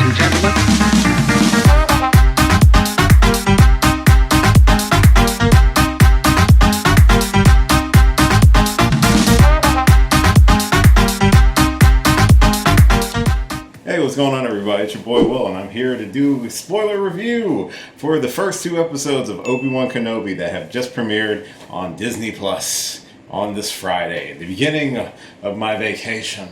and gentlemen. Hey, what's going on, everybody? It's your boy Will, and I'm here to do a spoiler review for the first two episodes of Obi-Wan Kenobi that have just premiered on Disney Plus on this Friday, the beginning of my vacation.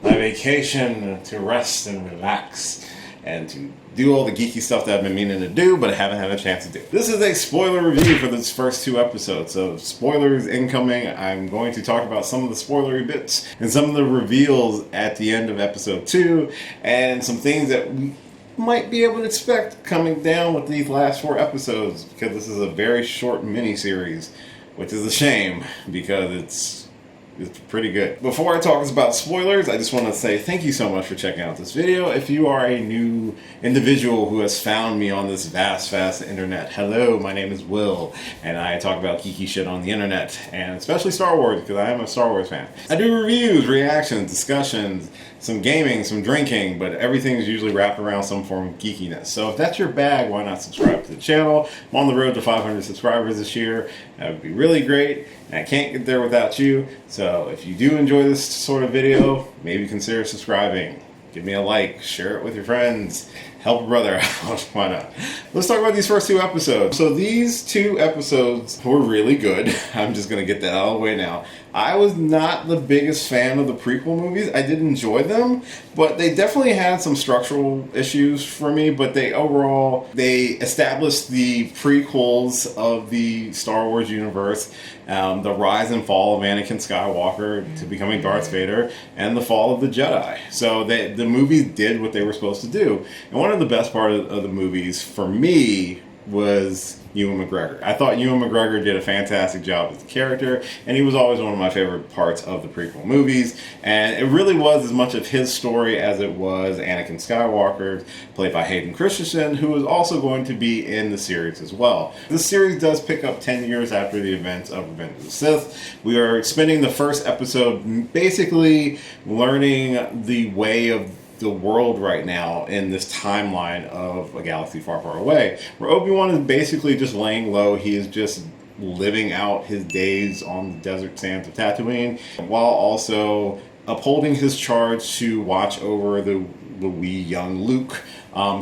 My vacation to rest and relax and to do all the geeky stuff that I've been meaning to do, but I haven't had a chance to do. This is a spoiler review for this first two episodes, so spoilers incoming. I'm going to talk about some of the spoilery bits and some of the reveals at the end of episode 2, and some things that we might be able to expect coming down with these last 4 episodes, because this is a very short mini-series, which is a shame, because it's pretty good. Before I talk about spoilers, I just want to say thank you so much for checking out this video. If you are a new individual who has found me on this vast internet, hello, my name is Will, and I talk about geeky shit on the internet, and especially Star Wars, because I am a Star Wars fan. I do reviews, reactions, discussions, some gaming, some drinking, but everything's usually wrapped around some form of geekiness. So if that's your bag, why not subscribe to the channel? I'm on the road to 500 subscribers this year. That would be really great, and I can't get there without you. So if you do enjoy this sort of video, maybe consider subscribing. Give me a like, share it with your friends, help a brother out, why not? Let's talk about these first 2 episodes. So these 2 episodes were really good. I'm just gonna get that out of the way now. I was not the biggest fan of the prequel movies. I did enjoy them, but they definitely had some structural issues for me, but they established the prequels of the Star Wars universe, the rise and fall of Anakin Skywalker to becoming Darth Vader, and the fall of the Jedi. So the movies did what they were supposed to do. And one of the best parts of the movies for me was Ewan McGregor. I thought Ewan McGregor did a fantastic job as the character, and he was always one of my favorite parts of the prequel movies. And it really was as much of his story as it was Anakin Skywalker, played by Hayden Christensen, who is also going to be in the series as well. This series does pick up 10 years after the events of Revenge of the Sith. We are spending the first episode basically learning the way of the world right now in this timeline of a galaxy far away, where Obi-Wan is basically just laying low. He is just living out his days on the desert sands of Tatooine, while also upholding his charge to watch over the wee young Luke,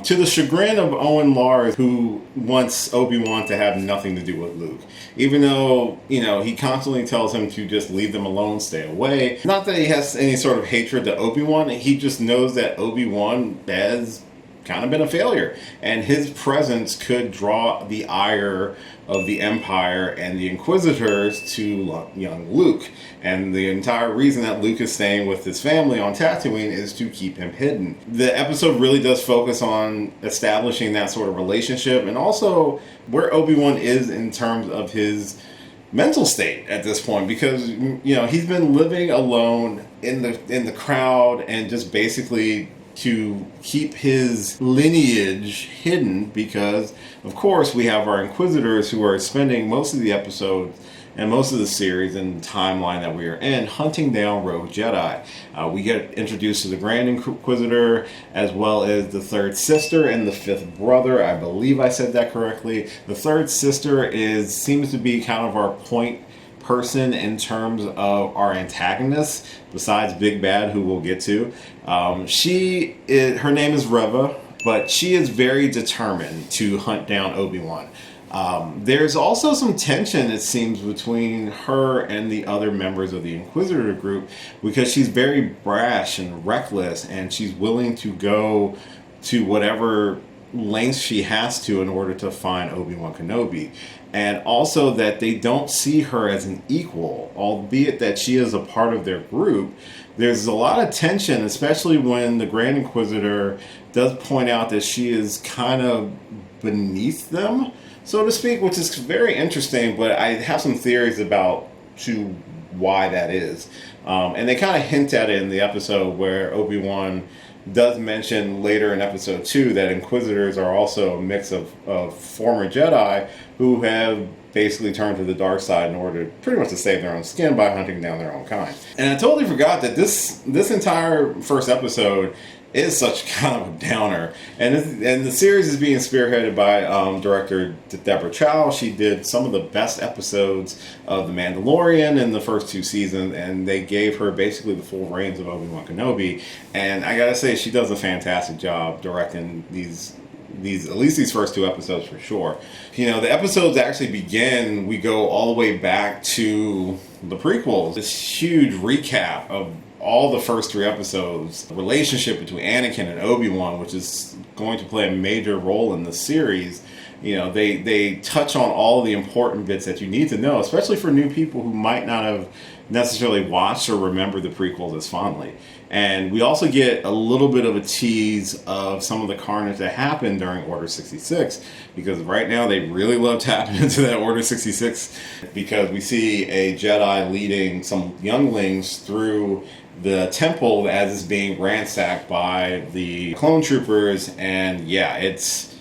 to the chagrin of Owen Lars, who wants Obi-Wan to have nothing to do with Luke. Even though, he constantly tells him to just leave them alone, stay away. Not that he has any sort of hatred to Obi-Wan, he just knows that Obi-Wan has kind of been a failure, and his presence could draw the ire of the Empire and the Inquisitors to young Luke. And the entire reason that Luke is staying with his family on Tatooine is to keep him hidden. The episode really does focus on establishing that sort of relationship, and also where Obi-Wan is in terms of his mental state at this point, because he's been living alone in the crowd, and just basically to keep his lineage hidden, because of course we have our Inquisitors who are spending most of the episodes and most of the series and timeline that we are in hunting down rogue Jedi. We get introduced to the Grand Inquisitor, as well as the third sister and the fifth brother. I believe I said that correctly. The third sister seems to be kind of our point person in terms of our antagonist, besides Big Bad, who we'll get to. Her name is Reva, but she is very determined to hunt down Obi-Wan. There's also some tension, it seems, between her and the other members of the Inquisitor group, because she's very brash and reckless, and she's willing to go to whatever lengths she has to in order to find Obi-Wan Kenobi. And also that they don't see her as an equal, albeit that she is a part of their group. There's a lot of tension, especially when the Grand Inquisitor does point out that she is kind of beneath them, so to speak, which is very interesting, but I have some theories about why that is. And they kind of hint at it in the episode, where Obi-Wan does mention later in episode 2 that Inquisitors are also a mix of former Jedi who have basically turn to the dark side in order pretty much to save their own skin by hunting down their own kind. And I totally forgot that this entire first episode is such kind of a downer, and the series is being spearheaded by director Deborah Chow. She did some of the best episodes of The Mandalorian in the first 2 seasons, and they gave her basically the full reins of Obi-Wan Kenobi. And I gotta say, she does a fantastic job directing these at least these first 2 episodes for sure. You know, the episodes actually begin, we go all the way back to the prequels. This huge recap of all the first 3 episodes, the relationship between Anakin and Obi-Wan, which is going to play a major role in the series. You know, they touch on all the important bits that you need to know, especially for new people who might not have necessarily watched or remember the prequels as fondly. And we also get a little bit of a tease of some of the carnage that happened during Order 66, because right now they really love tapping into that Order 66, because we see a Jedi leading some younglings through the temple as it's being ransacked by the clone troopers. And yeah, it's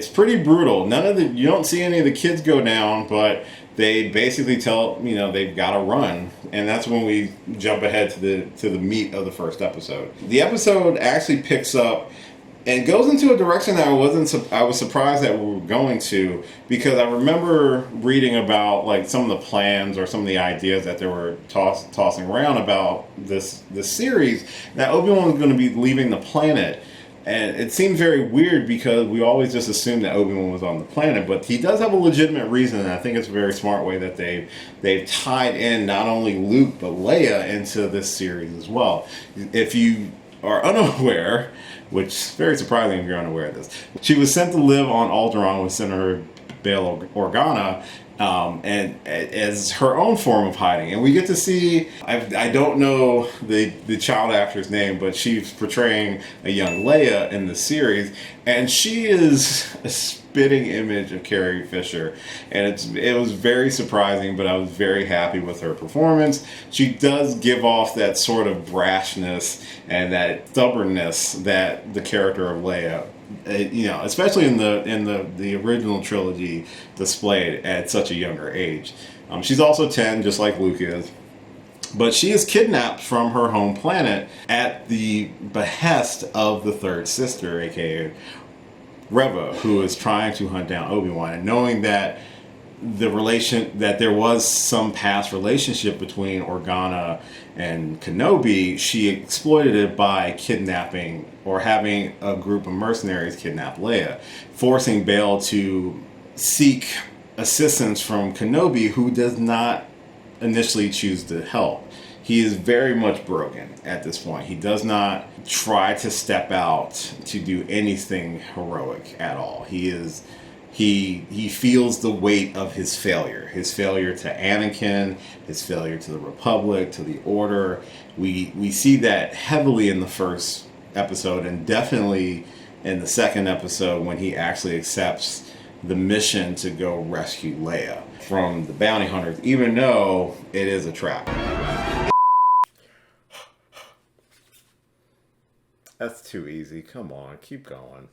pretty brutal. You don't see any of the kids go down, but they basically tell, you know, they've got to run. And that's when we jump ahead to the meat of the first episode. The episode actually picks up and goes into a direction that I was surprised that we were going to, because I remember reading about like some of the plans or some of the ideas that they were tossing around about this series, that Obi-Wan was going to be leaving the planet. And it seemed very weird because we always just assumed that Obi-Wan was on the planet, but he does have a legitimate reason, and I think it's a very smart way that they've tied in not only Luke but Leia into this series as well. If you are unaware, which is very surprising if you're unaware of this, she was sent to live on Alderaan with Senator Bail Organa, and as her own form of hiding. And we get to see, I don't know the child actor's name, but she's portraying a young Leia in the series, and she is a spitting image of Carrie Fisher, and it was very surprising, but I was very happy with her performance. She does give off that sort of brashness and that stubbornness that the character of Leia, you know, especially in the original trilogy, displayed at such a younger age. She's also 10, just like Luke is. But she is kidnapped from her home planet at the behest of the third sister, aka Reva, who is trying to hunt down Obi-Wan. And knowing that that there was some past relationship between Organa and Kenobi, she exploited it by kidnapping, or having a group of mercenaries kidnap Leia, forcing Bail to seek assistance from Kenobi, who does not initially choose to help. He is very much broken at this point. He does not try to step out to do anything heroic at all. He feels the weight of his failure to Anakin, his failure to the Republic, to the Order. We see that heavily in the first episode, and definitely in the second episode when he actually accepts the mission to go rescue Leia from the bounty hunters, even though it is a trap. That's too easy. Come on, keep going.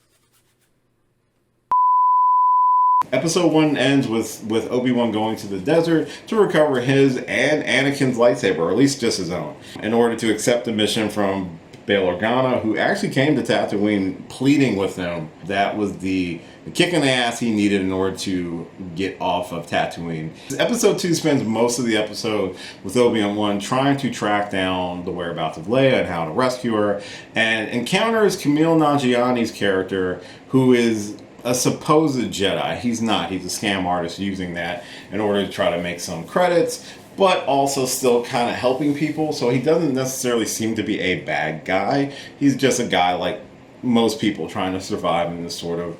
Episode 1 ends with Obi-Wan going to the desert to recover his and Anakin's lightsaber, or at least just his own, in order to accept the mission from Bail Organa, who actually came to Tatooine pleading with him. That was the kick in the ass he needed in order to get off of Tatooine. Episode 2 spends most of the episode with Obi-Wan trying to track down the whereabouts of Leia and how to rescue her, and encounters Kumail Nanjiani's character, who is a supposed Jedi. He's not. He's a scam artist using that in order to try to make some credits, but also still kind of helping people. So he doesn't necessarily seem to be a bad guy. He's just a guy like most people trying to survive in this sort of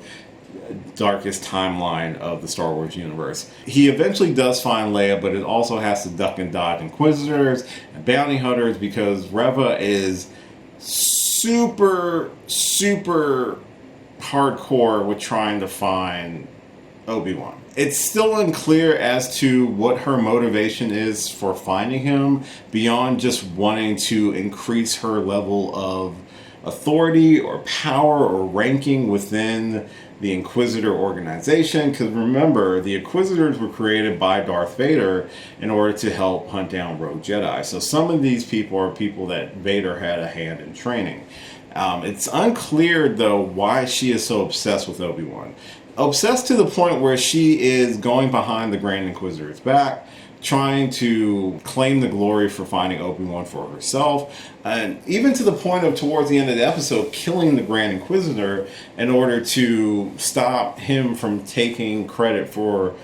darkest timeline of the Star Wars universe. He eventually does find Leia, but it also has to duck and dodge Inquisitors and bounty hunters, because Reva is super hardcore with trying to find Obi-Wan. It's still unclear as to what her motivation is for finding him, beyond just wanting to increase her level of authority or power or ranking within the Inquisitor organization, because remember, the Inquisitors were created by Darth Vader in order to help hunt down rogue Jedi. So some of these people are people that Vader had a hand in training. It's unclear, though, why she is so obsessed with Obi-Wan. Obsessed to the point where she is going behind the Grand Inquisitor's back, trying to claim the glory for finding Obi-Wan for herself, and even to the point of, towards the end of the episode, killing the Grand Inquisitor in order to stop him from taking credit for,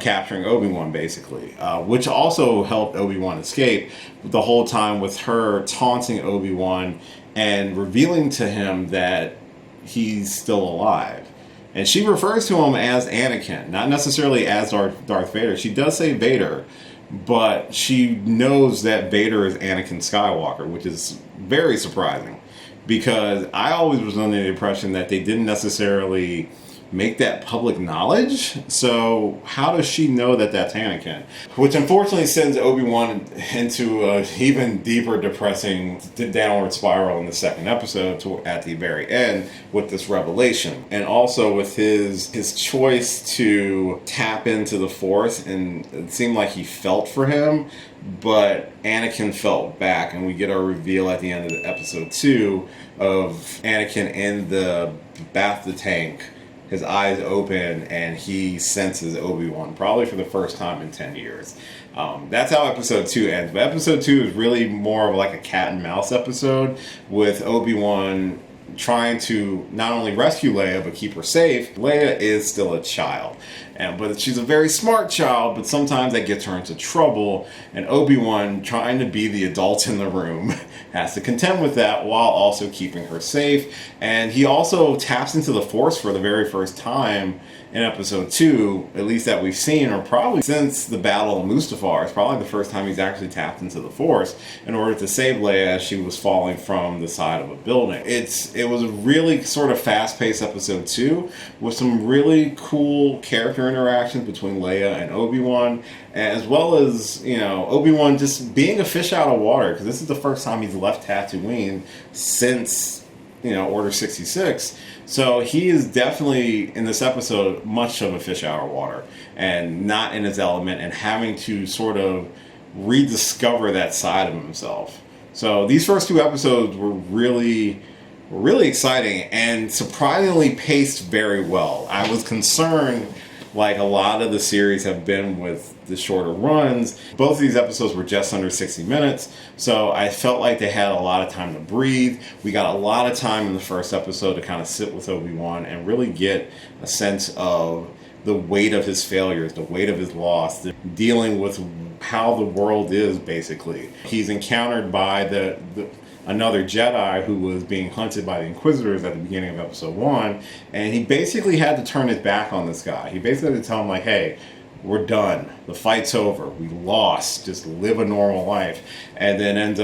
capturing Obi-Wan, basically, which also helped Obi-Wan escape the whole time, with her taunting Obi-Wan and revealing to him that he's still alive. And she refers to him as Anakin, not necessarily as Darth Vader. She does say Vader, but she knows that Vader is Anakin Skywalker, which is very surprising, because I always was under the impression that they didn't necessarily make that public knowledge. So how does she know that that's Anakin? Which unfortunately sends Obi-Wan into an even deeper, depressing downward spiral in the second episode at the very end with this revelation. And also with his choice to tap into the Force, and it seemed like he felt for him, but Anakin felt back, and we get our reveal at the end of episode 2 of Anakin in the Bacta tank, his eyes open, and he senses Obi-Wan, probably for the first time in 10 years. That's how episode 2 ends. But episode 2 is really more of like a cat and mouse episode, with Obi-Wan trying to not only rescue Leia, but keep her safe. Leia is still a child, but she's a very smart child, but sometimes that gets her into trouble, and Obi-Wan, trying to be the adult in the room, has to contend with that while also keeping her safe. And he also taps into the Force for the very first time in episode 2, at least that we've seen, or probably since the Battle of Mustafar. It's probably the first time he's actually tapped into the Force in order to save Leia as she was falling from the side of a building. It was a really sort of fast-paced episode 2, with some really cool character interactions between Leia and Obi-Wan, as well as, Obi-Wan just being a fish out of water, because this is the first time he's left Tatooine since, Order 66. So he is definitely, in this episode, much of a fish out of water and not in his element, and having to sort of rediscover that side of himself. So these first 2 episodes were really exciting and surprisingly paced very well. I was concerned, like a lot of the series have been with the shorter runs. Both of these episodes were just under 60 minutes, so I felt like they had a lot of time to breathe. We got a lot of time in the first episode to kind of sit with Obi-Wan and really get a sense of the weight of his failures, the weight of his loss, dealing with how the world is, basically. He's encountered by another Jedi who was being hunted by the Inquisitors at the beginning of episode 1, and he basically had to turn his back on this guy. He basically had to tell him, like, hey, we're done. The fight's over. We lost. Just live a normal life. And then ends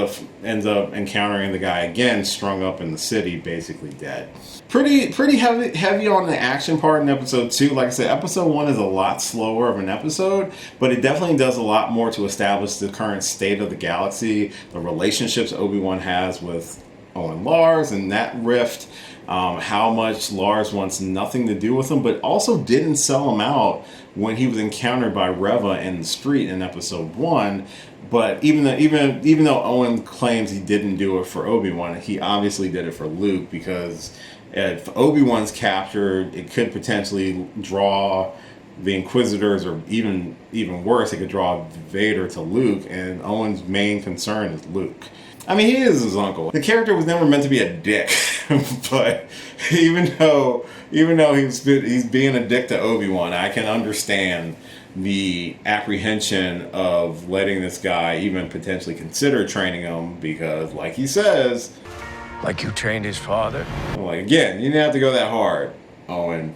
up encountering the guy again, strung up in the city, basically dead. Pretty heavy on the action part in episode 2. Like I said, episode 1 is a lot slower of an episode, but it definitely does a lot more to establish the current state of the galaxy, the relationships Obi-Wan has with Owen Lars, and that rift, how much Lars wants nothing to do with him, but also didn't sell him out when he was encountered by Reva in the street in episode 1. But even though Owen claims he didn't do it for Obi-Wan, he obviously did it for Luke, because if Obi-Wan's captured, it could potentially draw the Inquisitors, or even worse, it could draw Vader to Luke, and Owen's main concern is Luke. I mean, he is his uncle. The character was never meant to be a dick, but even though he's being a dick to Obi-Wan, I can understand the apprehension of letting this guy even potentially consider training him, because, like he says, like you trained his father. Like, again, you didn't have to go that hard, Owen.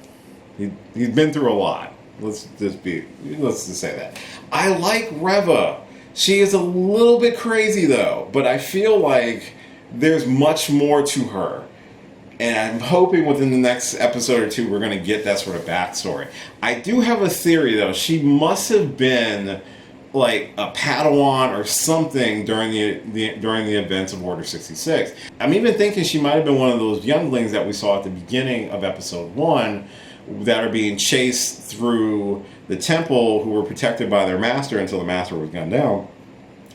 He's been through a lot. Let's just say that. I like Reva. She is a little bit crazy, though, but I feel like there's much more to her. And I'm hoping within the next episode or 2 we're going to get that sort of backstory. I do have a theory, though. She must have been like a Padawan or something during the events of Order 66. I'm even thinking she might have been one of those younglings that we saw at the beginning of episode 1 that are being chased through the temple, who were protected by their master until the master was gunned down.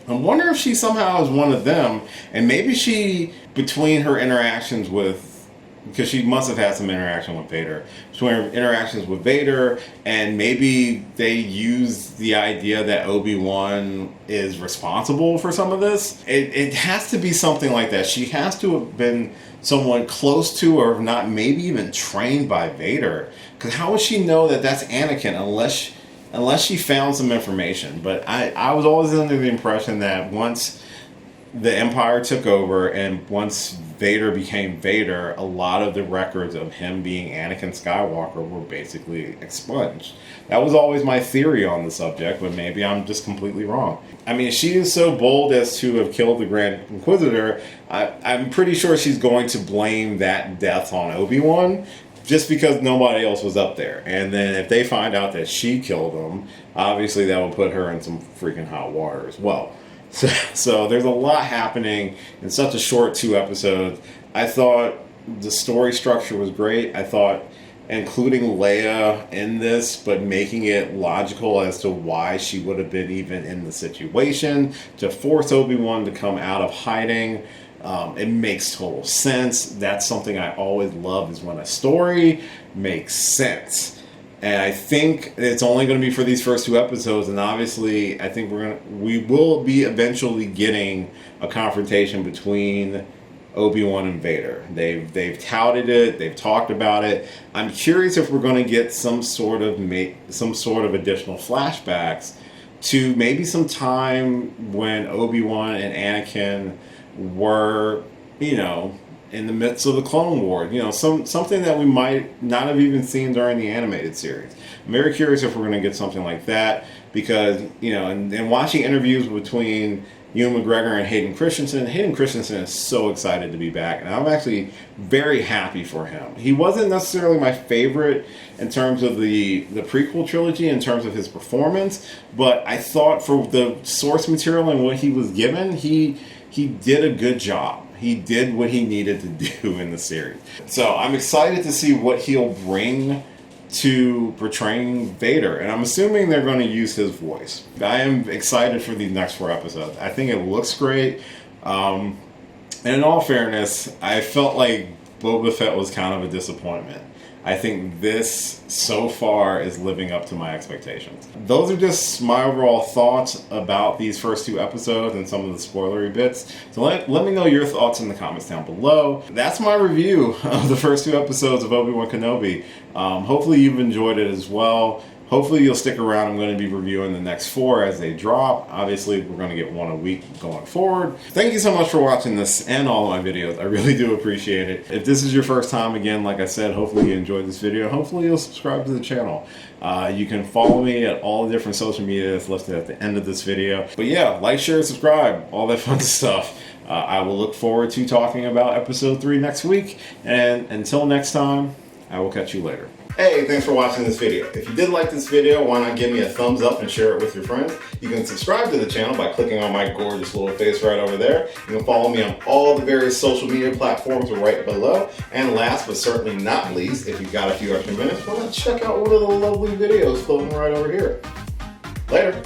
I'm wondering if she somehow is one of them, and maybe she, between her interactions with, because she must have had some interaction with Vader, between her interactions with Vader, and maybe they use the idea that Obi-Wan is responsible for some of this. It has to be something like that. She has to have been someone close to, or if not, maybe even trained by Vader. Because how would she know that that's Anakin unless she found some information? But I was always under the impression that once the Empire took over and once Vader became Vader, a lot of the records of him being Anakin Skywalker were basically expunged. That was always my theory on the subject, but maybe I'm just completely wrong. I mean, she is so bold as to have killed the Grand Inquisitor. I'm pretty sure she's going to blame that death on Obi-Wan, just because nobody else was up there. And then if they find out that she killed him, obviously that will put her in some freaking hot water as well. So there's a lot happening in such a short 2 episodes. I thought the story structure was great. I thought including Leia in this, but making it logical as to why she would have been even in the situation, to force Obi-Wan to come out of hiding. It makes total sense. That's something I always love, is when a story makes sense. And I think it's only going to be for these first 2 episodes, and obviously I think we will be eventually getting a confrontation between Obi-Wan and Vader. They've touted it, they've talked about it. I'm curious if we're going to get some sort of additional flashbacks to maybe some time when Obi-Wan and Anakin were, in the midst of the Clone Wars, something that we might not have even seen during the animated series. I'm very curious if we're going to get something like that, because, and watching interviews between Ewan McGregor and Hayden Christensen is so excited to be back, and I'm actually very happy for him. He wasn't necessarily my favorite in terms of the prequel trilogy, in terms of his performance, but I thought for the source material and what he was given, he did a good job. He did what he needed to do in the series. So I'm excited to see what he'll bring to portraying Vader. And I'm assuming they're going to use his voice. I am excited for these next 4 episodes. I think it looks great. And in all fairness, I felt like Boba Fett was kind of a disappointment. I think this, so far, is living up to my expectations. Those are just my overall thoughts about these first 2 episodes and some of the spoilery bits. So let me know your thoughts in the comments down below. That's my review of the first 2 episodes of Obi-Wan Kenobi. Hopefully you've enjoyed it as well. Hopefully you'll stick around. I'm going to be reviewing the next 4 as they drop. Obviously, we're going to get 1 a week going forward. Thank you so much for watching this and all of my videos. I really do appreciate it. If this is your first time, again, like I said, hopefully you enjoyed this video. Hopefully you'll subscribe to the channel. You can follow me at all the different social media that's listed at the end of this video. But yeah, like, share, subscribe, all that fun stuff. I will look forward to talking about episode 3 next week. And until next time, I will catch you later. Hey, thanks for watching this video. If you did like this video, why not give me a thumbs up and share it with your friends? You can subscribe to the channel by clicking on my gorgeous little face right over there. You can follow me on all the various social media platforms right below. And last but certainly not least, if you've got a few extra minutes, why not check out one of the lovely videos floating right over here. Later.